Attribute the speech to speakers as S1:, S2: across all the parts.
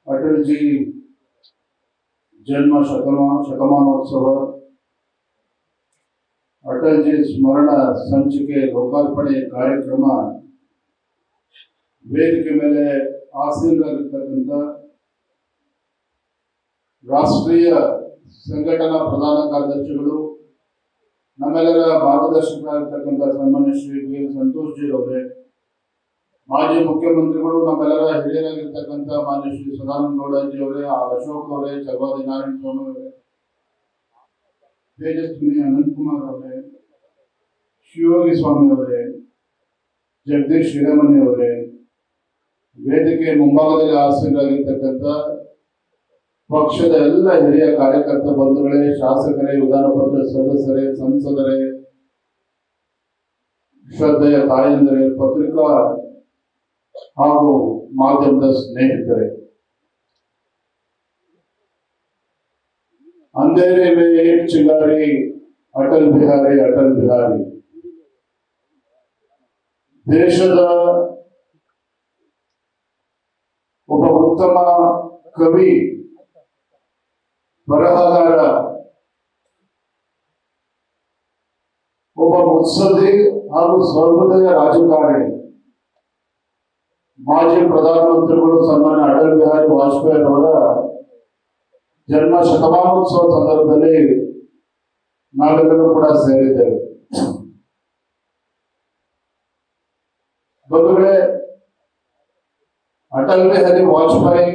S1: अटल जी जन्म शतमानोत्सव अटल जी स्मरण संचिके लोकार्पणे कार्यक्रम ವೇದಿಕೆ ಮೇಲೆ ಆಸೀನರಾಗಿರ್ತಕ್ಕಂಥ ರಾಷ್ಟ್ರೀಯ ಸಂಘಟನಾ ಪ್ರಧಾನ ಕಾರ್ಯದರ್ಶಿಗಳು, ನಮ್ಮೆಲ್ಲರ ಮಾರ್ಗದರ್ಶಕರಾಗಿರ್ತಕ್ಕಂಥ ಸನ್ಮಾನ್ಯ Shri B L Santosh G ಅವರೇ, ಮಾಜಿ ಮುಖ್ಯಮಂತ್ರಿಗಳು, ನಮ್ಮೆಲ್ಲರ ಹಿರಿಯರಾಗಿರ್ತಕ್ಕಂಥ ಮಾನ್ಯ ಶ್ರೀ ಸದಾನಂದ ಗೌಡ ಜಿ ಅವರೇ, ಅಶೋಕ್ ಅವರೇ, ಚಲವಾದಿ ನಾರಾಯಣ ಸ್ವಾಮಿ ಅವರೇ, ತೇಜಸ್ವಿನಿ ಅನಂತಕುಮಾರ್ ಅವರೇ, ಶಿವಯೋಗಿ ಸ್ವಾಮಿ ಅವರೇ, ಜಗದೀಶ್ ಹಿರೇಮನಿ ಅವರೇ, ವೇದಿಕೆ ಮುಂಭಾಗದಲ್ಲಿ ಆಸೀನರಾಗಿರ್ತಕ್ಕಂಥ ಪಕ್ಷದ ಎಲ್ಲ ಹಿರಿಯ ಕಾರ್ಯಕರ್ತ ಬಂಧುಗಳೇ, ಶಾಸಕರೇ, ವಿಧಾನ ಪರಿಷತ್ ಸದಸ್ಯರೇ, ಸಂಸದರೇ, ಶ್ರದ್ಧೆಯ ತಾಯಂದಿರೇ, ಪತ್ರಿಕಾ ಹಾಗೂ ಮಾಧ್ಯಮದ ಸ್ನೇಹಿತರೆ, अंधेरे में एक चिंगारी अटल बिहारी ದೇಶದ ಒಬ್ಬ ಉತ್ತಮ ಕವಿ, ಬರಹಗಾರ, ಒಬ್ಬ ಮುತ್ಸದ್ದಿ ಹಾಗೂ ಸರ್ವೋದಯ ರಾಜಕಾರಣಿ, ಮಾಜಿ ಪ್ರಧಾನಮಂತ್ರಿಗಳು ಸನ್ಮಾನ್ಯ ಅಟಲ್ ಬಿಹಾರಿ ವಾಜಪೇಯಿ ಅವರ ಜನ್ಮ ಶತಮಾನೋತ್ಸವ ಸಂದರ್ಭದಲ್ಲಿ ನಾವೆಲ್ಲರೂ ಕೂಡ ಸೇರಿದ್ದೇವೆ. ಬಂಧುಗಳೇ, ಅಟಲ್ ಬಿಹಾರಿ ವಾಜಪೇಯಿ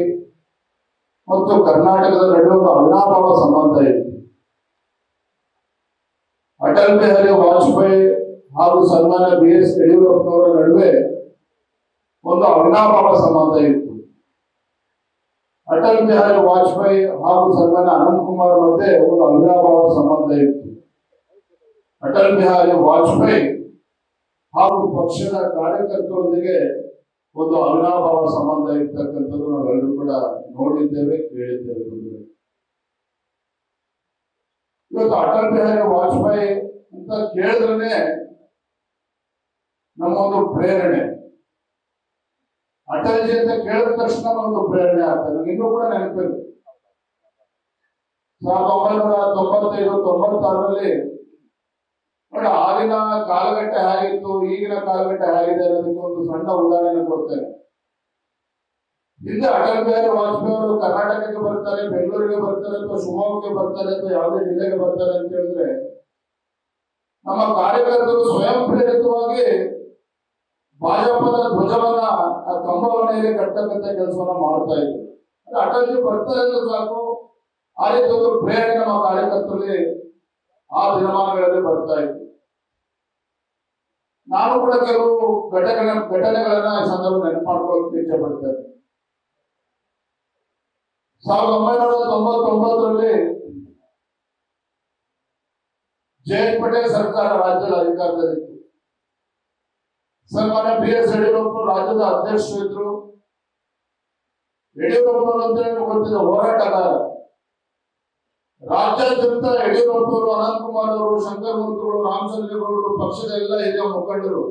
S1: ಮತ್ತು ಕರ್ನಾಟಕದ ನಡುವೆ ಒಂದು ಅವಿನಾಭಾವ ಸಂಬಂಧ ಇದೆ. ಅಟಲ್ ಬಿಹಾರಿ ವಾಜಪೇಯಿ ಹಾಗೂ ಸನ್ಮಾನ್ಯ ಬಿ ಎಸ್ ಯಡಿಯೂರಪ್ಪನವರ ನಡುವೆ ಒಂದು ಅವಿನಾಭಾವ ಸಂಬಂಧ ಇತ್ತು. ಅಟಲ್ ಬಿಹಾರಿ ವಾಜಪೇಯಿ ಹಾಗೂ ಸನ್ಮಾನ್ಯ ಅನಂತಕುಮಾರ್ ಮಧ್ಯೆ ಒಂದು ಅವಿನಾಭಾವ ಸಂಬಂಧ ಇತ್ತು. ಅಟಲ್ ಬಿಹಾರಿ ವಾಜಪೇಯಿ ಹಾಗೂ ಪಕ್ಷದ ಕಾರ್ಯಕರ್ತರೊಂದಿಗೆ ಒಂದು ಅವಿನಾಭಾವ ಸಂಬಂಧ ಇರ್ತಕ್ಕಂಥದ್ದು ನಾವೆಲ್ಲರೂ ಕೂಡ ನೋಡಿದ್ದೇವೆ, ಕೇಳಿದ್ದೇವೆ. ಇವತ್ತು ಅಟಲ್ ಬಿಹಾರಿ ವಾಜಪೇಯಿ ಅಂತ ಕೇಳಿದ್ರೆ ನಮ್ಮೊಂದು ಪ್ರೇರಣೆ, ಅಟಲ್ ಜಿ ಅಂತ ಕೇಳಿದ ತಕ್ಷಣ ಒಂದು ಪ್ರೇರಣೆ ಆಗ್ತದೆ. ನನಗೆ ಇನ್ನೂ ಕೂಡ ನೆನಪಿದೆ, 1995-96ರಲ್ಲಿ ನೋಡಿ, ಆಗಿನ ಕಾಲಘಟ್ಟ ಹೇಗಿತ್ತು, ಈಗಿನ ಕಾಲಘಟ್ಟ ಹೇಗಿದೆ ಅನ್ನೋದಕ್ಕೆ ಒಂದು ಸಣ್ಣ ಉದಾಹರಣೆ ಕೊಡ್ತೇನೆ. ಹಿಂದೆ ಅಟಲ್ ಬಿಹಾರಿ ವಾಜಪೇಯಿ ಅವರು ಕರ್ನಾಟಕಕ್ಕೆ ಬರ್ತಾರೆ, ಬೆಂಗಳೂರಿಗೆ ಬರ್ತಾರೆ, ಅಥವಾ ಶಿವಮೊಗ್ಗಕ್ಕೆ ಬರ್ತಾರೆ, ಅಥವಾ ಯಾವುದೇ ಜಿಲ್ಲೆಗೆ ಬರ್ತಾರೆ ಅಂತ ಹೇಳಿದ್ರೆ ನಮ್ಮ ಕಾರ್ಯಕರ್ತರು ಸ್ವಯಂ ಪ್ರೇರಿತವಾಗಿ ಭಾಜಪದ ಧ್ವಜವನ್ನ, ಆ ಕಂಬವನ್ನೇ ಕಟ್ಟತಕ್ಕಂಥ ಕೆಲಸವನ್ನ ಮಾಡ್ತಾ ಇದ್ರು. ಅಟಲ್ ಜಿ ಬರ್ತಾರೆ ಅಂದ್ರೆ ಸಾಕು, ಆ ರೀತಿ ಒಂದು ಪ್ರೇರಣೆ ನಮ್ಮ ಕಾರ್ಯಕರ್ತರಲ್ಲಿ ಆ ದಿನಮಾನಗಳಲ್ಲಿ ಬರ್ತಾ ಇತ್ತು. ನಾನು ಕೂಡ ಕೆಲವು ಘಟನೆಗಳನ್ನ ಈ ಸಂದರ್ಭ ನೆನಪು ಮಾಡ್ಕೊಳ್ಳೋಕೆ ಇಚ್ಛೆ ಪಡ್ತೇನೆ. 1999ರಲ್ಲಿ ಜಯಂತ್ ಪಟೇಲ್ ಸರ್ಕಾರ ರಾಜ್ಯದ ಅಧಿಕಾರದಲ್ಲಿತ್ತು. ಸನ್ಮಾನ್ಯ ಬಿ ಎಸ್ ಯಡಿಯೂರಪ್ಪ ರಾಜ್ಯದ ಅಧ್ಯಕ್ಷರಿದ್ರು. ಯಡಿಯೂರಪ್ಪನವರು ಅಂತ ಗೊತ್ತಿದೆ, ಹೋರಾಟಗಾರ. ರಾಜ್ಯಾದ್ಯಂತ ಯಡಿಯೂರಪ್ಪನವರು, ಅನಂತಕುಮಾರ್ ಅವರು, ಶಂಕರ್ ಮೂರ್ತಿಗಳು, ರಾಮಚಂದ್ರೇಗೌಡರು, ಪಕ್ಷದ ಎಲ್ಲ ಹಿರಿಯ ಮುಖಂಡರು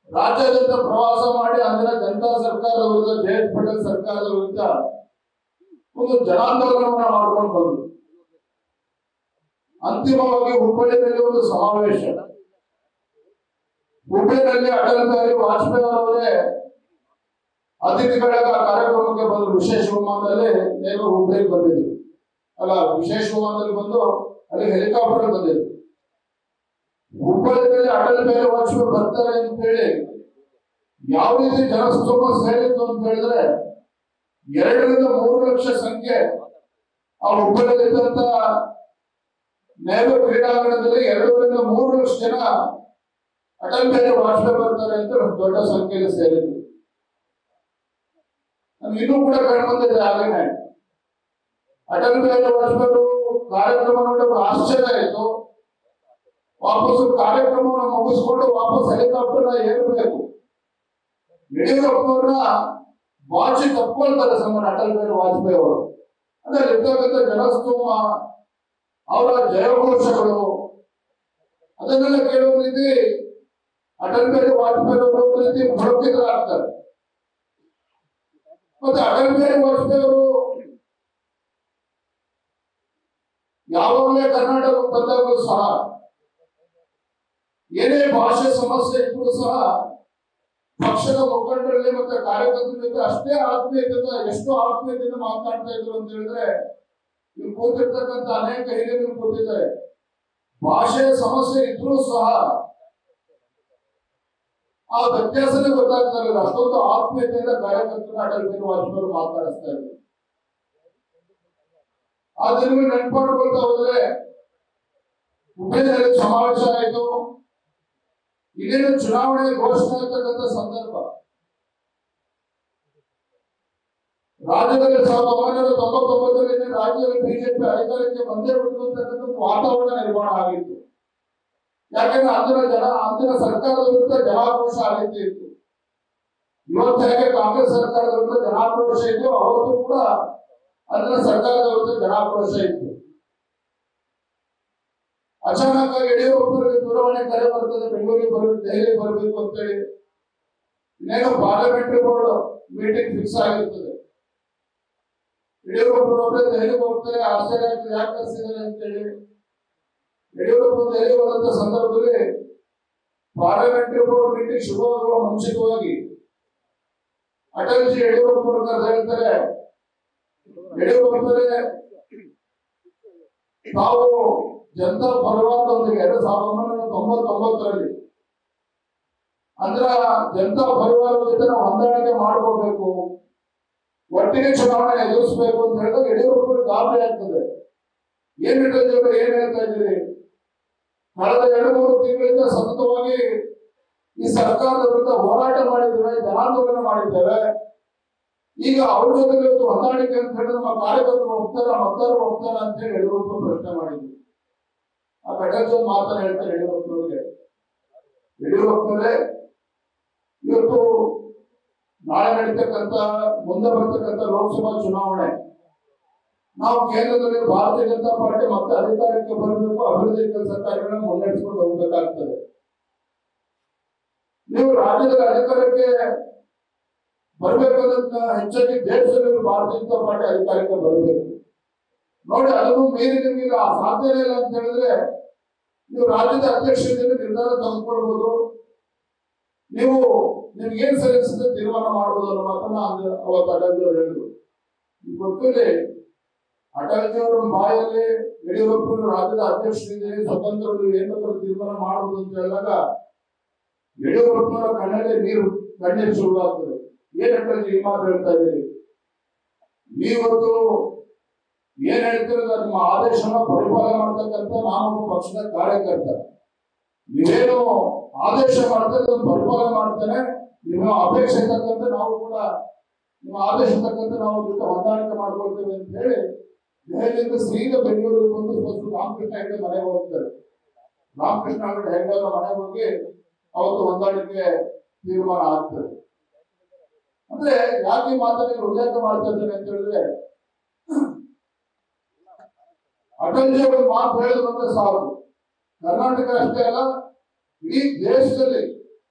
S1: ರಾಜ್ಯಾದ್ಯಂತ ಪ್ರವಾಸ ಮಾಡಿ ಅಂದಿನ ಜನತಾ ಸರ್ಕಾರದ ವಿರುದ್ಧ, ಜಯಂತ್ ಪಟೇಲ್ ಸರ್ಕಾರದ ವಿರುದ್ಧ ಒಂದು ಜನಾಂದೋಲನವನ್ನ ಮಾಡ್ಕೊಂಡು ಬಂದರು. ಅಂತಿಮವಾಗಿ ಹುಬ್ಬಳ್ಳಿಯಲ್ಲಿ ಒಂದು ಸಮಾವೇಶ. ಹುಬ್ಬಳ್ಳಿಯಲ್ಲಿ ಅಟಲ್ ಬಿಹಾರಿ ವಾಜಪೇಯಿ ಅವರೇ ಅತಿಥಿಗಳ ಕಾರ್ಯಕ್ರಮಕ್ಕೆ ಬಂದರು. ವಿಶೇಷ ವಿಮಾನದಲ್ಲಿ ನೇರು ಹುಬ್ಬಳ್ಳಿಗೆ ಬಂದಿದ್ರು, ಅಲ್ಲ ವಿಶೇಷ ವಿಮಾನದಲ್ಲಿ ಬಂದು ಅಲ್ಲಿ ಹೆಲಿಕಾಪ್ಟರ್ ಬಂದಿದ್ರು. ಹುಬ್ಬಳ್ಳಿಯಲ್ಲಿ ಅಟಲ್ ಬಿಹಾರಿ ವಾಜಪೇಯಿ ಬರ್ತಾರೆ ಅಂತ ಹೇಳಿ ಯಾವ ರೀತಿ ಜನಸ್ತೋಮ ಸೇರಿತ್ತು ಅಂತ ಹೇಳಿದ್ರೆ 2-3 ಲಕ್ಷ ಸಂಖ್ಯೆ ಆ ಹುಬ್ಬಳ್ಳಿಯಲ್ಲಿದ್ದಂತ ನೆಹರು ಕ್ರೀಡಾಂಗಣದಲ್ಲಿ 2-3 ಲಕ್ಷ ಜನ ಅಟಲ್ ಬಿಹಾರಿ ವಾಜಪೇಯಿ ಬರ್ತಾರೆ ಅಂತ ದೊಡ್ಡ ಸಂಖ್ಯೆಯಲ್ಲಿ ಸೇರಿದ್ರು. ನಮ್ಗೆ ಇನ್ನೂ ಕೂಡ ಕಂಡುಬಂದಿದೆ. ಆಗೇನೆ ಅಟಲ್ ಬಿಹಾರಿ ವಾಜಪೇಯಿ ಕಾರ್ಯಕ್ರಮ ನೋಡಿ ಆಶ್ಚರ್ಯ ಆಯಿತು. ವಾಪಸ್ ಕಾರ್ಯಕ್ರಮವನ್ನು ಮುಗಿಸ್ಕೊಂಡು ವಾಪಸ್ ಹೆಲಿಕಾಪ್ಟರ್ನ ಏರಬೇಕು. ಯಡಿಯೂರಪ್ಪನವ್ರನ್ನ ಬಾಚಿ ತಪ್ಕೊಳ್ತಾರೆ ಸನ್ಮಾನ್ಯ ಅಟಲ್ ಬಿಹಾರಿ ವಾಜಪೇಯಿ ಅವರು. ಅದ್ರಲ್ಲಿ ಇರ್ತಕ್ಕಂಥ ಜನಸ್ತೋಮ, ಅವರ ಜಯಘೋಷಗಳು, ಅದನ್ನೆಲ್ಲ ಕೇಳುವ ರೀತಿ ಅಟಲ್ ಬಿಹಾರಿ ವಾಜಪೇಯಿ ಅವರು ರೀತಿ ಪುಳಕಿತರಾಗ್ತಾರೆ. ಮತ್ತೆ ಅಟಲ್ ಬಿಹಾರಿ ವಾಜಪೇಯಿ ಅವರು ಯಾವಾಗಲೇ ಕರ್ನಾಟಕ ಬಂದಾಗಲೂ ಸಹ ಏನೇ ಭಾಷೆ ಸಮಸ್ಯೆ ಇದ್ರೂ ಸಹ ಪಕ್ಷದ ಮುಖಂಡರಲ್ಲಿ ಮತ್ತೆ ಕಾರ್ಯಕರ್ತರ ಜೊತೆ ಅಷ್ಟೇ ಆತ್ಮೀಯತೆಯಿಂದ ಎಷ್ಟು ಆತ್ಮೀಯತೆಯಿಂದ ಮಾತನಾಡ್ತಾ ಇದ್ರು ಅಂತ ಹೇಳಿದ್ರೆ ಇಲ್ಲಿ ಕೂತಿರ್ತಕ್ಕಂಥ ಅನೇಕ ಹಿರಿಯರು ಕೂತಿದ್ದಾರೆ. ಭಾಷೆಯ ಸಮಸ್ಯೆ ಇದ್ರೂ ಸಹ ಆ ವ್ಯತ್ಯಾಸನೇ ಗೊತ್ತಾಗ್ತಾ ಇರಲಿಲ್ಲ. ಅಷ್ಟೊಂದು ಆತ್ಮೀಯತೆಯಿಂದ ಕಾರ್ಯಕರ್ತರು ಅಟಲ್ ಬಿಹಾರಿ ವಾಜಪೇಯಿ ಅವರು ಮಾತನಾಡಿಸ್ತಾ ಇದ್ರು. ಆ ದಿನಗಳು ನೆನ್ಪಾಡ್ಕೊಳ್ತಾ ಹೋದ್ರೆ ಹುಬ್ಬಳ್ಳಿಯಲ್ಲಿ ಸಮಾವೇಶ ಆಯಿತು. ಇದೇನು ಚುನಾವಣೆ ಘೋಷಣೆ ಆಗ್ತಕ್ಕಂಥ ಸಂದರ್ಭ. ರಾಜ್ಯದಲ್ಲಿ 1999 ರಾಜ್ಯದಲ್ಲಿ ಬಿಜೆಪಿ ಅಧಿಕಾರಕ್ಕೆ ಬಂದೇ ಬಿಟ್ಟು ಅಂತಕ್ಕಂಥ ವಾತಾವರಣ ನಿರ್ಮಾಣ ಆಗಿತ್ತು. ಯಾಕಂದ್ರೆ ಅಂದಿನ ಸರ್ಕಾರದ ವಿರುದ್ಧ ಜನಾಕ್ರೋಶ ಆಗಿತ್ತು. ಇವತ್ತು ಹೇಗೆ ಕಾಂಗ್ರೆಸ್ ಸರ್ಕಾರದ ವಿರುದ್ಧ ಜನಾಕ್ರೋಶ ಇತ್ತು, ಅವತ್ತು ಕೂಡ ಅಂದಿನ ಸರ್ಕಾರದ ವಿರುದ್ಧ ಜನಾಕ್ರೋಶ ಇತ್ತು. ಅಚಾನಕ್ ಯಡಿಯೂರಪ್ಪರಿಗೆ ದೂರವಾಣಿ ಕರೆ ಬರ್ತದೆ, ಬೆಂಗಳೂರಿಗೆ ಬರಬೇಕು, ದೆಹಲಿಗೆ ಬರಬೇಕು ಅಂತೇಳಿ. ಇನ್ನೇನು ಪಾರ್ಲಿಮೆಂಟರಿ ಬೋರ್ಡ್ ಮೀಟಿಂಗ್ ಫಿಕ್ಸ್ ಆಗಿರ್ತದೆ. ಯಡಿಯೂರಪ್ಪನವರೇ ದೆಹಲಿಗೆ ಹೋಗ್ತಾರೆ. ಆಶ್ಚರ್ಯ ಆಗ್ತದೆ, ಯಾಕೆ ಕರೆಸಿದ್ದಾರೆ ಅಂತೇಳಿ. ಯಡಿಯೂರಪ್ಪ ದೆಹಲಿಗೆ ಹೋದಂತ ಸಂದರ್ಭದಲ್ಲಿ ಪಾರ್ಲಿಮೆಂಟರಿ ಬೋರ್ಡ್ ಮೀಟಿಂಗ್ ಶುರುವಾಗುವ ಮುಂಚಿತವಾಗಿ ಅಟಲ್ಜಿ ಯಡಿಯೂರಪ್ಪನವರು ಕರೆದು ಹೇಳ್ತಾರೆ, ಯಡಿಯೂರಪ್ಪರೇ ತಾವು ಜನತಾ ಪರಿವಾರದೊಂದಿಗೆ 1999 ಅಂದ್ರ ಜನತಾ ಪರಿವಾರದ ಜೊತೆ ನಾವು ಹೊಂದಾಣಿಕೆ ಮಾಡ್ಕೋಬೇಕು, ಒಟ್ಟಿಗೆ ಚುನಾವಣೆ ಎದುರಿಸಬೇಕು ಅಂತ ಹೇಳಿದಾಗ ಯಡಿಯೂರಪ್ಪರಿಗೆ ಗಾಬರಿ ಆಗ್ತದೆ. ಏನ್ ಹೇಳ್ತಾ ಇದ್ದೀರಿ? ಕಳೆದ 2-3 ತಿಂಗಳಿಂದ ಸತತವಾಗಿ ಈ ಸರ್ಕಾರದ ವಿರುದ್ಧ ಹೋರಾಟ ಮಾಡಿದ್ದೇವೆ, ಜನಾಂದೋಲನ ಮಾಡಿದ್ದೇವೆ. ಈಗ ಅವ್ರ ಜೊತೆಗೆ ಹೊಂದಾಣಿಕೆ ಅಂತ ಹೇಳಿದ್ರೆ ನಮ್ಮ ಕಾರ್ಯಕರ್ತರು ಹೋಗ್ತಾರ, ಮತದಾರರು ಹೋಗ್ತಾರ ಅಂತ ಹೇಳಿ ಯಡಿಯೂರಪ್ಪ ಪ್ರಶ್ನೆ ಮಾಡಿದ್ರು. ಆ ಘಟನೆ ಮಾತನ್ನ ಹೇಳ್ತಾರೆ ಯಡಿಯೂರಪ್ಪನವ್ರಿಗೆ, ಯಡಿಯೂರಪ್ಪನವರೇ ಇವತ್ತು ನಾಳೆ ನಡೀತಕ್ಕಂಥ ಮುಂದೆ ಬರ್ತಕ್ಕಂಥ ಲೋಕಸಭಾ ಚುನಾವಣೆ, ನಾವು ಕೇಂದ್ರದಲ್ಲಿ ಭಾರತೀಯ ಜನತಾ ಪಾರ್ಟಿ ಮತ್ತೆ ಅಧಿಕಾರಕ್ಕೆ ಬರಬೇಕು, ಅಭಿವೃದ್ಧಿ ಕೆಲಸ ಕಾರ್ಯಗಳನ್ನು ಮುನ್ನಡೆಸಿಕೊಂಡು ಹೋಗಬೇಕಾಗ್ತದೆ. ನೀವು ರಾಜ್ಯದಲ್ಲಿ ಅಧಿಕಾರಕ್ಕೆ ಬರಬೇಕಂತ ಹೆಚ್ಚಾಗಿ ದೇಶದಲ್ಲಿ ಭಾರತೀಯ ಜನತಾ ಪಾರ್ಟಿ ಅಧಿಕಾರಕ್ಕೆ ಬರಬೇಕು. ನೋಡಿ, ಅದನ್ನು ಮೀರಿ ನಿಮಗೆ ಆ ಸಾಧ್ಯನೇ ಇಲ್ಲ ಅಂತ ಹೇಳಿದ್ರೆ ನೀವು ರಾಜ್ಯದ ಅಧ್ಯಕ್ಷತೆಯಲ್ಲಿ ನಿರ್ಧಾರ ತೆಗೆದುಕೊಳ್ಬಹುದು, ನೀವು ನಿಮ್ಗೇನ್ ಸಲ್ಲಿಸಿದ ತೀರ್ಮಾನ ಮಾಡಬಹುದು ಅನ್ನೋ ಮಾತನ್ನ ಅವತ್ತು ಅಟಲ್ಜಿ ಅವರು ಹೇಳಿದ್ರು. ಈ ಗೊತ್ತಿದೆ, ಅಟಲ್ಜಿ ಅವರ ಬಾಯಲ್ಲಿ ಯಡಿಯೂರಪ್ಪನ ರಾಜ್ಯದ ಅಧ್ಯಕ್ಷರಿದ್ದೀರಿ, ಸ್ವತಂತ್ರರು ಏನ್ ಬೇಕಾದ್ರೂ ತೀರ್ಮಾನ ಮಾಡಬಹುದು ಅಂತ ಹೇಳಿದಾಗ ಯಡಿಯೂರಪ್ಪನವರ ಕಣ್ಣೀರು ಶುರುವಾಗ್ತದೆ. ಏನ್ ಅಟಲ್ಜಿ ಈ ಮಾತು ಹೇಳ್ತಾ ಇದ್ದೀರಿ? ನೀವತ್ತು ಏನ್ ಹೇಳ್ತಿರೋದ ನಿಮ್ಮ ಆದೇಶನ ಪರಿಪಾಲನೆ ಮಾಡ್ತಕ್ಕಂಥ ನಾನೊಬ್ಬ ಪಕ್ಷದ ಕಾರ್ಯಕರ್ತ. ನೀವೇನು ಆದೇಶ ಮಾಡ್ತಾರೆ ಅದನ್ನು ಪರಿಪಾಲನೆ ಮಾಡ್ತೇನೆ. ನಿಮ್ಮ ಅಪೇಕ್ಷೆ ತಕ್ಕಂತೆ ನಾವು ಕೂಡ ನಿಮ್ಮ ಆದೇಶ ತಕ್ಕಂತೆ ನಾವು ಜೊತೆ ಹೊಂದಾಣಿಕೆ ಮಾಡ್ಕೊಳ್ತೇವೆ ಅಂತ ಹೇಳಿ ದೆಹಲಿಯಿಂದ ಸೀದಾ ಬೆಂಗಳೂರಿಗೆ ಬಂದು ಫಸ್ಟ್ ರಾಮಕೃಷ್ಣ ಹೆಗಡೆ ಮನೆಗೆ ಹೋಗ್ತಾರೆ. ರಾಮಕೃಷ್ಣ ಹೆಗಡೆ ಅವರ ಮನೆಗೆ ಹೋಗಿ ಅವತ್ತು ಹೊಂದಾಣಿಕೆ ತೀರ್ಮಾನ ಆಗ್ತದೆ. ಅಂದ್ರೆ ಯಾಕೆ ಈ ಮಾತನ್ನು ಉಲ್ಲೇಖ ಮಾಡ್ತಾ ಇದ್ದೇನೆ ಅಂತ ಹೇಳಿದ್ರೆ, ಅಟಲ್ಜಿ ಅವರು ಮಾತು ಹೇಳಿದ್ರೆ ಸಾಕು, ಕರ್ನಾಟಕ ಅಷ್ಟೇ ಅಲ್ಲ ಇಡೀ ದೇಶದಲ್ಲಿ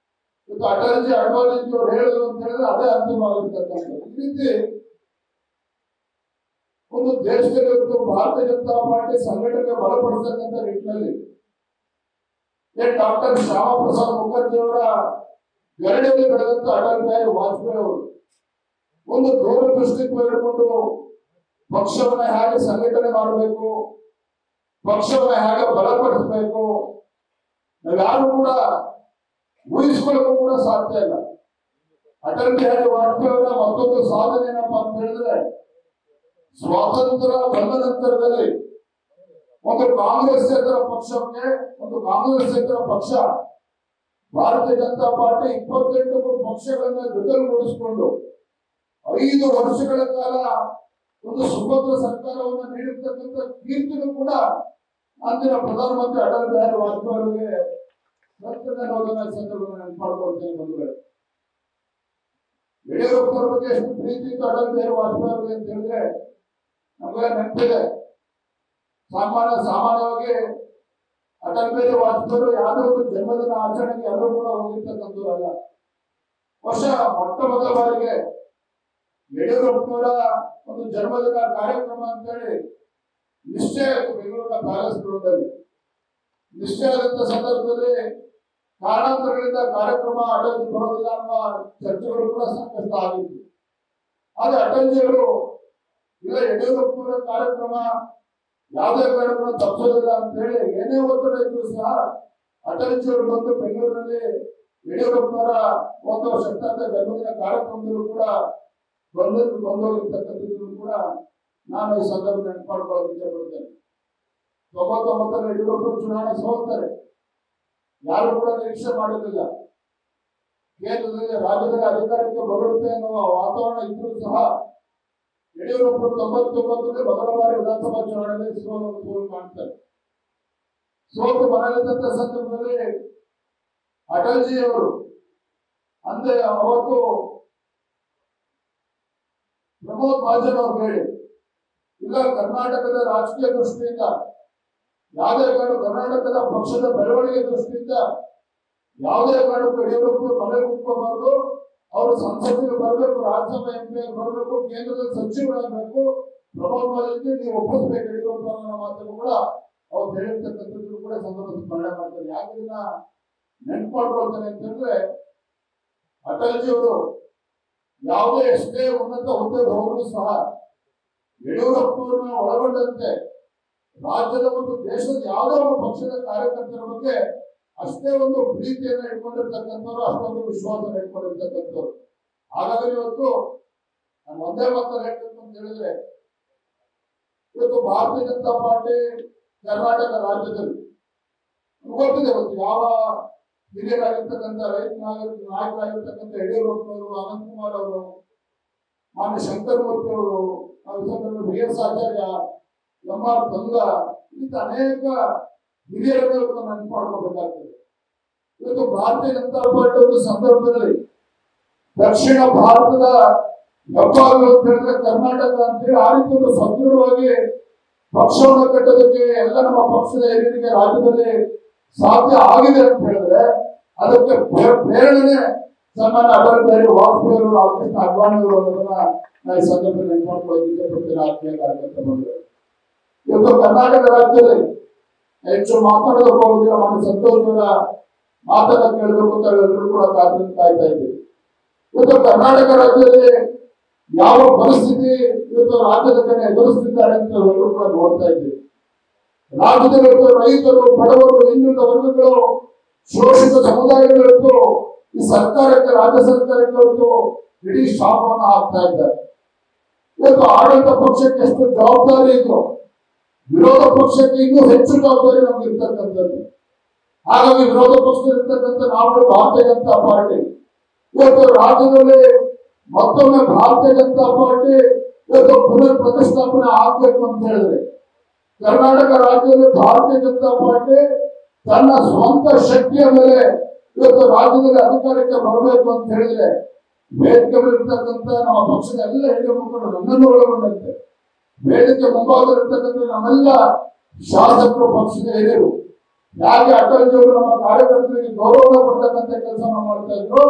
S1: ಇವತ್ತು ಅಟಲ್ಜಿ ಅಡ್ವಾಣಿಜಿ ಅವರು ಹೇಳಿದ್ರು ಅಂತ ಹೇಳಿದ್ರೆ ಅದೇ ಅಂತಿಮವಾಗಿರ್ತಕ್ಕಂಥದ್ದು. ಈ ರೀತಿ ಒಂದು ದೇಶದಲ್ಲಿ ಇವತ್ತು ಭಾರತೀಯ ಜನತಾ ಪಾರ್ಟಿ ಸಂಘಟನೆ ಬಲಪಡಿಸತಕ್ಕಂಥ ನಿಟ್ಟಿನಲ್ಲಿ ಡಾಕ್ಟರ್ ಶ್ಯಾಮಾ ಪ್ರಸಾದ್ ಮುಖರ್ಜಿ ಅವರ ಗರಡಿಯಲ್ಲಿ ಬೆಳೆದಂತ ಅಟಲ್ ಬಿಹಾರಿ ವಾಜಪೇಯಿ ಅವರು ಒಂದು ದೂರದೃಷ್ಟಿತ್ವ ಹಿಡ್ಕೊಂಡು ಪಕ್ಷವನ್ನ ಹೇಗೆ ಸಂಘಟನೆ ಮಾಡಬೇಕು, ಪಕ್ಷವನ್ನ ಹೇಗೆ ಬಲಪಡಿಸಬೇಕು, ನಾವ್ಯಾರು ಕೂಡ ಊಹಿಸ್ಕೊಳ್ಳೋಕ್ಕೂ ಕೂಡ ಸಾಧ್ಯ ಇಲ್ಲ. ಅಟಲ್ ಬಿಹಾರಿ ವಾಜಪೇಯಿ ಅವರ ಮತ್ತೊಂದು ಸಾಧನೆ ಏನಪ್ಪಾ ಅಂತ ಹೇಳಿದ್ರೆ, ಸ್ವಾತಂತ್ರ್ಯ ಬಂದ ನಂತರದಲ್ಲಿ ಒಂದು ಕಾಂಗ್ರೆಸ್ಸೇತರ ಪಕ್ಷಕ್ಕೆ, ಒಂದು ಕಾಂಗ್ರೆಸ್ಸೇತರ ಪಕ್ಷ ಭಾರತೀಯ ಜನತಾ ಪಾರ್ಟಿ 28 ಪಕ್ಷಗಳನ್ನ ಜೊತೆಗೂಡಿಸಿಕೊಂಡು 5 ವರ್ಷಗಳ ಕಾಲ ಒಂದು ಸುಭದ್ರ ಸರ್ಕಾರವನ್ನು ನೀಡಿರ್ತಕ್ಕಂಥ ಕೀರ್ತಿನೂ ಕೂಡ ಅಂದಿನ ಪ್ರಧಾನಮಂತ್ರಿ ಅಟಲ್ ಬಿಹಾರಿ ವಾಜಪೇಯಿ ಅವರಿಗೆ ಸಂದರ್ಭದಲ್ಲಿ ನೆನಪಾಡ್ಕೊಳ್ತೇನೆ. ಬಂಧುಗಳೇ, ಯಡಿಯೂರಪ್ಪನವರ ಬಗ್ಗೆ ಎಷ್ಟು ಪ್ರೀತಿ ಇತ್ತು ಅಟಲ್ ಬಿಹಾರಿ ವಾಜಪೇಯಿ ಅವರಿಗೆ ಅಂತ ಹೇಳಿದ್ರೆ ನಮಗೆಲ್ಲ ನೆನಪಿದೆ. ಸಾಮಾನ್ಯವಾಗಿ ಅಟಲ್ ಬಿಹಾರಿ ವಾಜಪೇಯಿ ಯಾವುದೋ ಒಂದು ಜನ್ಮದಿನ ಆಚರಣೆಗೆ ಎಲ್ಲರೂ ಕೂಡ ಹೋಗಿರ್ತಕ್ಕಂಥವರಲ್ಲ. ವರ್ಷ ಮೊಟ್ಟ ಮೊದಲ ಬಾರಿಗೆ ಯಡಿಯೂರಪ್ಪನವರ ಒಂದು ಜನ್ಮದಿನ ಕಾರ್ಯಕ್ರಮ ಅಂತೇಳಿ ನಿಶ್ಚಯ ಆಯಿತು ಬೆಂಗಳೂರಿನ ಪ್ಯಾಲೇಸ್ ಗ್ರೌಂಡಲ್ಲಿ. ನಿಶ್ಚಯ ಆದಂತ ಸಂದರ್ಭದಲ್ಲಿ ಕಾರಣಾಂತರಗಳಿಂದ ಕಾರ್ಯಕ್ರಮ ಅಟಲ್ಜಿ ಬರೋದಿಲ್ಲ ಅನ್ನುವ ಚರ್ಚೆಗಳು ಕೂಡ ಸಾಕಷ್ಟು ಆಗಿತ್ತು. ಆದ್ರೆ ಅಟಲ್ಜಿಯವರು ಇಲ್ಲ, ಯಡಿಯೂರಪ್ಪನವರ ಕಾರ್ಯಕ್ರಮ ಯಾವುದೇ ಕಾರಣಕ್ಕೂ ತಪ್ಪಿಸೋದಿಲ್ಲ ಅಂತ ಹೇಳಿ ಏನೇ ಒತ್ತಡ ಇದ್ರು ಸಹ ಅಟಲ್ಜಿಯವರು ಬಂದು ಬೆಂಗಳೂರಿನಲ್ಲಿ ಯಡಿಯೂರಪ್ಪನವರ 1 ವರ್ಷ ಜನ್ಮದಿನ ಕಾರ್ಯಕ್ರಮದಲ್ಲೂ ಕೂಡ ಬಂದೋಗಿರ್ತಕ್ಕಂಥದ್ದು ಕೂಡ ನಾನು ಈ ಸಂದರ್ಭ ನೆನಪು ಮಾಡ್ಕೊಳ್ಳೋಕೆ ಇಚ್ಛೆ ಪಡ್ತೇನೆ. 99 ಯಡಿಯೂರಪ್ಪ ಚುನಾವಣೆ ಸೋಲ್ತಾರೆ, ಯಾರು ಕೂಡ ನಿರೀಕ್ಷೆ ಮಾಡಿರಲಿಲ್ಲ. ಕೇಂದ್ರದಲ್ಲಿ ರಾಜ್ಯದಲ್ಲಿ ಅಧಿಕಾರಕ್ಕೆ ಬರುತ್ತೆ ಅನ್ನುವ ವಾತಾವರಣ ಇದ್ರೂ ಸಹ ಯಡಿಯೂರಪ್ಪ 99 ಮೊದಲ ಬಾರಿ ವಿಧಾನಸಭಾ ಚುನಾವಣೆಯಲ್ಲಿ ಸೋಲು ಕಾಣ್ತಾರೆ. ಸೋತು ಮನೆಯಲ್ಲಿದ್ದಂತ ಸಂದರ್ಭದಲ್ಲಿ ಅಟಲ್ಜಿ ಅವರು ಅಂದ್ರೆ ಅವತ್ತು ಪ್ರಮೋದ್ ಮಹಾಜನ್ ಅವರು ಹೇಳಿ, ಇಲ್ಲ ಕರ್ನಾಟಕದ ರಾಜಕೀಯ ದೃಷ್ಟಿಯಿಂದ ಯಾವುದೇ ಕಾರಣ ಕರ್ನಾಟಕದ ಪಕ್ಷದ ಬೆಳವಣಿಗೆ ದೃಷ್ಟಿಯಿಂದ ಯಾವುದೇ ಕಾರಣಕ್ಕೂ ಯಡಿಯೂರಪ್ಪ ಮನೆ ಕುತ್ಕೋಬಾರ್ದು, ಅವರು ಸಂಸತ್ತಿಗೆ ಬರಬೇಕು, ರಾಜ್ಯಸಭೆ MP ಬರಬೇಕು, ಕೇಂದ್ರದಲ್ಲಿ ಸಚಿವರಾಗಬೇಕು, ಪ್ರಮೋದ್ ಮಹಾಜನ್ಗೆ ನೀವು ಒಪ್ಪಿಸ್ಬೇಕು ಯಡಿಯೂರಪ್ಪ ಅನ್ನೋ ಮಾತನ್ನು ಕೂಡ ಅವ್ರು ಹೇಳಿರ್ತಕ್ಕಂಥದ್ದು ಕೂಡ ಸಂದರ್ಭ ಸ್ಮರಣೆ ಮಾಡ್ತಾರೆ. ಯಾಕೆ ಇದನ್ನ ನೆನ್ಪು ಮಾಡ್ಕೊಳ್ತಾನೆ ಅಂತಂದ್ರೆ, ಅಟಲ್ಜಿ ಅವರು ಯಾವುದೇ ಎಷ್ಟೇ ಉನ್ನತ ಹುದ್ದೆಗೆ ಹೋದ್ರು ಸಹ ಯಡಿಯೂರಪ್ಪನವ್ರನ್ನ ಒಳಗೊಂಡಂತೆ ರಾಜ್ಯದ ಮತ್ತು ದೇಶದ ಯಾವುದೇ ಒಬ್ಬ ಪಕ್ಷದ ಕಾರ್ಯಕರ್ತರ ಬಗ್ಗೆ ಅಷ್ಟೇ ಒಂದು ಪ್ರೀತಿಯನ್ನ ಇಟ್ಕೊಂಡಿರ್ತಕ್ಕಂಥವ್ರು, ಅಷ್ಟೊಂದು ವಿಶ್ವಾಸನ ಇಟ್ಕೊಂಡಿರ್ತಕ್ಕಂಥವ್ರು. ಹಾಗಾಗಿ ಇವತ್ತು ನಾನು ಒಂದೇ ಮಾತನ್ನು ಹೇಳ್ಬೇಕು ಅಂತ ಹೇಳಿದ್ರೆ, ಇವತ್ತು ಭಾರತೀಯ ಜನತಾ ಪಾರ್ಟಿ ಕರ್ನಾಟಕ ರಾಜ್ಯದಲ್ಲಿ ಗೊತ್ತಿದೆ, ಇವತ್ತು ಯಾವ ಹಿರಿಯರಾಗಿರ್ತಕ್ಕಂಥ ರೈತ ನಾಯಕರಾಗಿರ್ತಕ್ಕಂಥ ಯಡಿಯೂರಪ್ಪನವರು, ಅನಂತಕುಮಾರ್ ಅವರು, ಮಾನ್ಯ ಶಂಕರಮೂರ್ತಿ ಅವರು, BS ಆಚಾರ್ಯ, MR ತಂಗ, ಇಂಥ ಅನೇಕ ಹಿರಿಯರನ್ನು ನೆನಪು ಮಾಡ್ಕೋಬೇಕಾಗ್ತದೆ. ಇವತ್ತು ಭಾರತೀಯ ಜನತಾ ಪಾರ್ಟಿ ಒಂದು ಸಂದರ್ಭದಲ್ಲಿ ದಕ್ಷಿಣ ಭಾರತದ ಹೆಬ್ಬಾಗಿಲು ಅಂತ ಹೇಳಿದ್ರೆ ಕರ್ನಾಟಕ ಅಂತೇಳಿ ಆ ರೀತಿ ಒಂದು ಸದೃಢವಾಗಿ ಪಕ್ಷವನ್ನು ಕಟ್ಟೋದಕ್ಕೆ ಎಲ್ಲ ನಮ್ಮ ಪಕ್ಷದ ಹಿರಿಯರಿಗೆ ರಾಜ್ಯದಲ್ಲಿ ಸಾಧ್ಯ ಆಗಿದೆ ಅಂತ ಹೇಳಿದ್ರೆ ಅದಕ್ಕೆ ಪ್ರೇರಣೆ ಸನ್ಮಾನ್ಯ ಅಟಲ್ ಬಿಹಾರಿ ವಾಜಪೇಯಿ ಅವರು, ರಾಮಕೃಷ್ಣ ಅಡ್ವಾಣಿ ಅವರು ಅನ್ನೋದನ್ನ ನಾನು ಈ ಸಂದರ್ಭದಲ್ಲಿ ನೆನಪು ಮಾಡ್ಕೊಳ್ಳೋಕೆ ಇಷ್ಟಪಡ್ತೇನೆ. ಆತ್ಮೀಯ ಕಾರ್ಯಕರ್ತ ಬಂದರೆ ಇವತ್ತು ಕರ್ನಾಟಕ ರಾಜ್ಯದಲ್ಲಿ ಹೆಚ್ಚು ಮಾತಾಡೋದಕ್ಕೆ ಹೋಗುದಿಲ್ಲ, ಮಾನ್ಯ ಸಂತೋಷ್ ಅವರ ಮಾತನ್ನ ಕೇಳಬೇಕು ಅಂತ ಎಲ್ಲರೂ ಕೂಡ ಕಾಯ್ತಾ ಇದ್ದೀವಿ. ಇವತ್ತು ಕರ್ನಾಟಕ ರಾಜ್ಯದಲ್ಲಿ ಯಾವ ಪರಿಸ್ಥಿತಿ ಇವತ್ತು ರಾಜ್ಯದ ಜನ ಎದುರಿಸ್ತಿದ್ದಾರೆ ಅಂತ ಎಲ್ಲರೂ ಕೂಡ ನೋಡ್ತಾ ಇದ್ದೀವಿ. ರಾಜ್ಯದಲ್ಲಿ ರೈತರು, ಬಡವರು, ಹಿಂದುಳಿದ ವರ್ಗಗಳು, ಶೋಷಿತ ಸಮುದಾಯಗಳಿತ್ತು ಈ ಸರ್ಕಾರಕ್ಕೆ, ರಾಜ್ಯ ಸರ್ಕಾರಕ್ಕೆ ಇವತ್ತು ಇಡೀ ಶಾಪವನ್ನು ಹಾಕ್ತಾ ಇದ್ದಾರೆ. ಇವತ್ತು ಆಡಳಿತ ಪಕ್ಷಕ್ಕೆ ಎಷ್ಟು ಜವಾಬ್ದಾರಿ ಇತ್ತು, ವಿರೋಧ ಪಕ್ಷಕ್ಕೆ ಇನ್ನೂ ಹೆಚ್ಚು ಜವಾಬ್ದಾರಿ ನಮ್ಗೆ ಇರ್ತಕ್ಕಂಥದ್ದು. ಹಾಗಾಗಿ ವಿರೋಧ ಪಕ್ಷದಲ್ಲಿರ್ತಕ್ಕಂಥ ನಾವು ಭಾರತೀಯ ಜನತಾ ಪಾರ್ಟಿ ಇವತ್ತು ರಾಜ್ಯದಲ್ಲಿ ಮತ್ತೊಮ್ಮೆ ಭಾರತೀಯ ಜನತಾ ಪಾರ್ಟಿ ಇವತ್ತು ಪುನರ್ ಪ್ರತಿಷ್ಠಾಪನೆ ಆಗ್ಬೇಕು ಅಂತ ಹೇಳಿದ್ರೆ ಕರ್ನಾಟಕ ರಾಜ್ಯದಲ್ಲಿ ಭಾರತೀಯ ಜನತಾ ಪಾರ್ಟಿ ತನ್ನ ಸ್ವಂತ ಶಕ್ತಿಯ ಮೇಲೆ ಇವತ್ತು ರಾಜ್ಯದಲ್ಲಿ ಅಧಿಕಾರಕ್ಕೆ ಬರಬೇಕು ಅಂತ ಹೇಳಿದ್ರೆ ವೇದಿಕೆ ಇರ್ತಕ್ಕಂಥ ನಮ್ಮ ಪಕ್ಷದ ಎಲ್ಲ ಹಿರಿಯ ಮುಖಂಡರು, ನನ್ನನ್ನು ಒಳಗೊಂಡಂತೆ ವೇದಿಕೆ ಮುಂಭಾಗದಲ್ಲಿರ್ತಕ್ಕಂಥ ನಮ್ಮೆಲ್ಲ ಶಾಸಕರು, ಪಕ್ಷದ ಹಿರಿಯರು, ಯಾಕೆ ಅಟಲ್ಜಿ ಅವರು ನಮ್ಮ ಕಾರ್ಯಕರ್ತರಿಗೆ ಗೌರವ ಕೊಡ್ತಕ್ಕಂಥ ಕೆಲಸ ಮಾಡ್ತಾ ಇದ್ರು,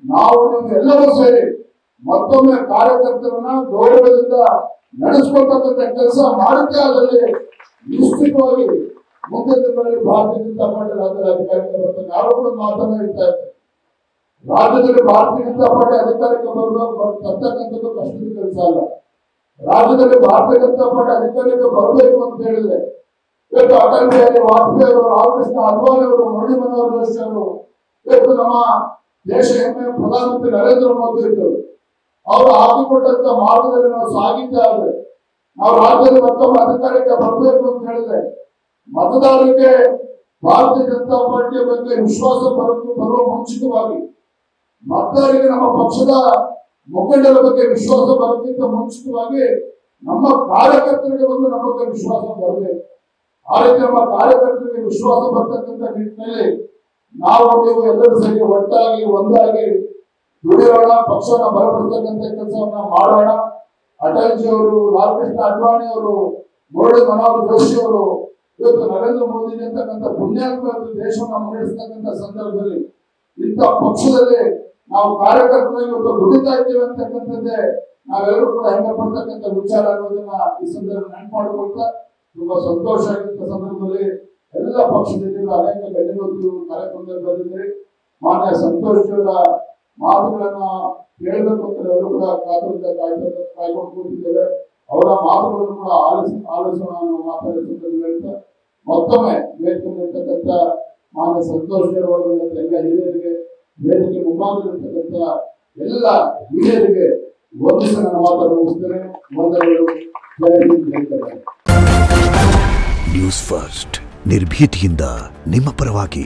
S1: ನಾವು ನೀವು ಎಲ್ಲರೂ ಸೇರಿ ಮತ್ತೊಮ್ಮೆ ಕಾರ್ಯಕರ್ತರನ್ನ ಗೌರವದಿಂದ ನಡೆಸ್ಕೊಳ್ತಕ್ಕಂಥ ಕೆಲಸ ಮಾಡಿದ್ದೇ ಅದರಲ್ಲಿ ನಿಶ್ಚಿತವಾಗಿ ಮುಂದಿನ ದಿನಗಳಲ್ಲಿ ಭಾರತೀಯ ಜನತಾ ಪಾರ್ಟಿ ರಾಜ್ಯದ ಅಧಿಕಾರಕ್ಕೆ ಬರ್ತದೆ. ಯಾರು ಕೂಡ ಮಾತನ್ನ ಹೇಳ್ತಾ ಇದ್ದಾರೆ, ರಾಜ್ಯದಲ್ಲಿ ಭಾರತೀಯ ಜನತಾ ಪಾರ್ಟಿ ಅಧಿಕಾರಕ್ಕೆ ತರ್ತಕ್ಕಂಥದ್ದು ಕಷ್ಟದ ಕೆಲಸ ಅಲ್ಲ. ರಾಜ್ಯದಲ್ಲಿ ಭಾರತೀಯ ಜನತಾ ಪಾರ್ಟಿ ಅಧಿಕಾರಕ್ಕೆ ಬರಬೇಕು ಅಂತ ಹೇಳಿದ್ರೆ ಇವತ್ತು ಅಟಲ್ ಬಿಹಾರಿ ವಾಜಪೇಯಿ ಅವರು, ರಾಮಕೃಷ್ಣ ಅಡ್ವಾಣಿ ಅವರು, ಮುರಳಿ ಮನೋಹರ್ ಜೋಶಿ ಅವರು, ಇವತ್ತು ನಮ್ಮ ದೇಶ ಹೆಮ್ಮೆಯ ಪ್ರಧಾನಮಂತ್ರಿ ನರೇಂದ್ರ ಮೋದಿ ಇದ್ದರು, ಅವರು ಹಾಕಿಕೊಟ್ಟಂತ ಮಾರ್ಗದಲ್ಲಿ ನಾವು ಸಾಗಿದ್ದೇ ಆದ್ರೆ ನಾವು ರಾಜ್ಯದಲ್ಲಿ ಮತ್ತೊಮ್ಮೆ ಅಧಿಕಾರಕ್ಕೆ ಬರಬೇಕು ಅಂತ ಹೇಳಿದ್ರೆ ಮತದಾರರಿಗೆ ಭಾರತೀಯ ಜನತಾ ಪಾರ್ಟಿಯ ಬಗ್ಗೆ ವಿಶ್ವಾಸ ಬರುವ ಮುಂಚಿತವಾಗಿ ಮತದಾರರಿಗೆ ನಮ್ಮ ಪಕ್ಷದ ಮುಖಂಡರ ಬಗ್ಗೆ ವಿಶ್ವಾಸ ಬರೋದಕ್ಕಿಂತ ಮುಂಚಿತವಾಗಿ ನಮ್ಮ ಕಾರ್ಯಕರ್ತರಿಗೆ ಒಂದು ನಮ್ಮ ಬಗ್ಗೆ ವಿಶ್ವಾಸ ಬರಬೇಕು. ಆ ರೀತಿ ನಮ್ಮ ಕಾರ್ಯಕರ್ತರಿಗೆ ವಿಶ್ವಾಸ ಬರ್ತಕ್ಕಂಥ ನಿಟ್ಟಿನಲ್ಲಿ ನಾವು ನೀವು ಎಲ್ಲರೂ ಸೇರಿ ಒಟ್ಟಾಗಿ ಒಂದಾಗಿ ದುಡಿಯೋಣ, ಪಕ್ಷವನ್ನ ಬಲಪಡಿಸ್ತಕ್ಕಂಥ ಕೆಲಸವನ್ನ ಮಾಡೋಣ. ಅಟಲ್ಜಿ ಅವರು, ಲಾಲ್ಕೃಷ್ಣ ಅಡ್ವಾಣಿ ಅವರು, ಮುರಳಿ ಮನೋಹರ್ ಜೋಶಿ ಅವರು, ಇವತ್ತು ನರೇಂದ್ರ ಮೋದಿ ಅಂತಕ್ಕಂಥ ಪುಣ್ಯಾತ್ಮ ದೇಶವನ್ನ ಮುನ್ನಡೆಸ್ತಕ್ಕಂಥ ಸಂದರ್ಭದಲ್ಲಿ ಇಂಥ ಪಕ್ಷದಲ್ಲಿ ನಾವು ಕಾರ್ಯಕರ್ತರು ಇವತ್ತು ದುಡಿತಾ ಇದ್ದೇವೆ ಅಂತಕ್ಕಂಥದ್ದೇ ನಾವೆಲ್ಲರೂ ಕೂಡ ಹೆಮ್ಮೆ ಪಡ್ತಕ್ಕಂಥ ವಿಚಾರ ಅನ್ನೋದನ್ನ ಈ ಸಂದರ್ಭ ನೆನಪು ಮಾಡಿಕೊಳ್ತಾ ತುಂಬಾ ಸಂತೋಷ ಆಗಿದ್ದ ಸಂದರ್ಭದಲ್ಲಿ ಎಲ್ಲ ಪಕ್ಷದಿಂದ ಅನೇಕ ಗಣ್ಯರು ಕಾರ್ಯಕ್ರಮದಲ್ಲಿ ಬಂದಿದ್ರಿ. ಮಾನ್ಯ ಸಂತೋಷ್ ಅವರ ಮಾತುಗಳನ್ನ ಕೇಳಬೇಕು ಅಂತ ಎಲ್ಲರೂ ಕೂಡ ಕಾಯ್ಕೊಂಡು ಕೂತಿದ್ದೇವೆ. ಅವರ ಮಾತುಗಳನ್ನು ಕೂಡ ಆಲಿಸೋಣ ಅನ್ನೋ ಮಾತಾಡಿದ ಸಂದರ್ಭ ಹೇಳ್ತಾ ಮತ್ತೊಮ್ಮೆ ವೇದಿಕೆಯಲ್ಲಿರ್ತಕ್ಕಂಥ ಮಾನ್ಯ ಸಂತೋಷ್ ಅವರ ಎಲ್ಲ ಹಿರಿಯರಿಗೆ, ವೇದಿಕೆ ಮುಂಭಾಗದಲ್ಲಿರ್ತಕ್ಕಂಥ ಎಲ್ಲ ಹಿರಿಯರಿಗೆ ವಂದಿಸಿ ನನ್ನ ಮಾತನ್ನು ಮುಗಿಸ್ತೇನೆ. ವಂದನೆಗಳು. ಜೈ ಹಿಂದ್, ಜೈ ಕರ್ನಾಟಕ.
S2: ನ್ಯೂಸ್ ಫಸ್ಟ್ ನಿರ್ಭೀತಿಯಿಂದ ನಿಮ್ಮ ಪರವಾಗಿ.